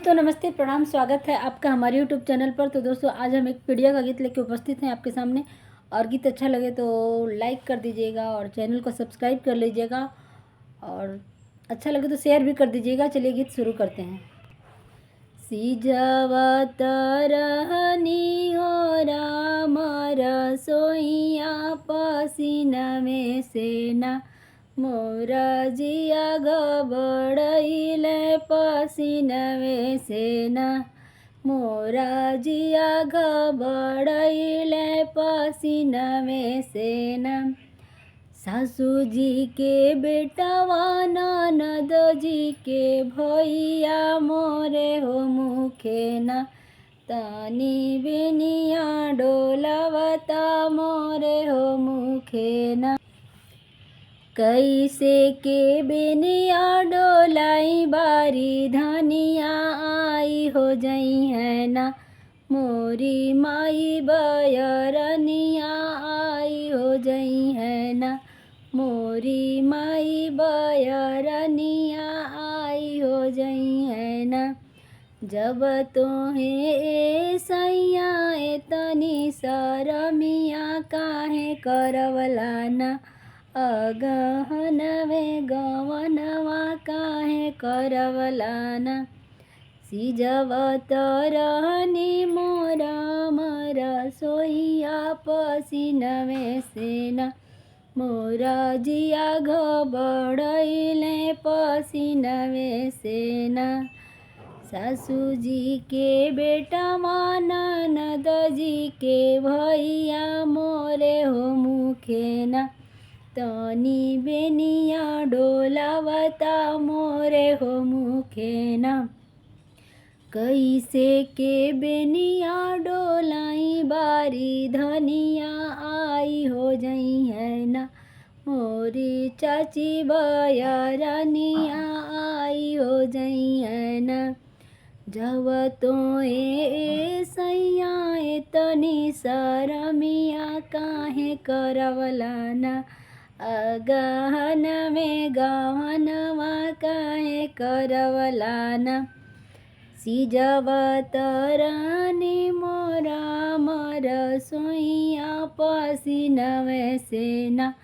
दोस्तों नमस्ते, प्रणाम, स्वागत है आपका हमारे यूट्यूब चैनल पर। तो दोस्तों आज हम एक पीड़िया का गीत लेके उपस्थित हैं आपके सामने। और गीत अच्छा लगे तो लाइक कर दीजिएगा और चैनल को सब्सक्राइब कर लीजिएगा और अच्छा लगे तो शेयर भी कर दीजिएगा। चलिए गीत शुरू करते हैं। सिजवत रहनी हो राम रसोइया पसीनवे सेना, मोरा जिया घबड़ैले पसीनवे सेना, मोरा जिया घबड़ैले पसीनवे सेना। सासू जी के बेटवा ननद जी के भैया मोरे हो मुखेना, तनी बेनिया डोलवता मोरे हो मुखेना। कैसे के बेनिया डोलाई बारी धनिया आई हो जई है ना, मोरी माई बयरनिया आई हो जई है ना, मोरी माई बयरनिया आई हो जई है ना। जब तोहे सैया तनी सरमिया काहे करवलाना, अगहनवे गवनवा काहे करवलाना। सिजवत रहनी मोरा रसोइया पसीनवे सेना, मोरा जिया घबड़ैले पसीनवे सेना। सासू जी के बेटा ननद जी के भैया मोरे हो मुखेना, तनी बेनिया डोलावता मोरे हो मुखेना। कैसे के बेनिया डोलाई बारी धनिया आई हो जई है ना, मोरी चाची बयरनिया आई हो जई है ना। जब तो सैया तनी सरमिया काहे करवलाना, अगहन में गहनवा काहे करवलाना। सिजवत रहनी मोरा रसोइया पसीनवे सेना,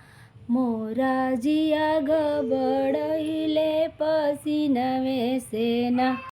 मोरा जिया घबड़ैले पसीनवे सेना।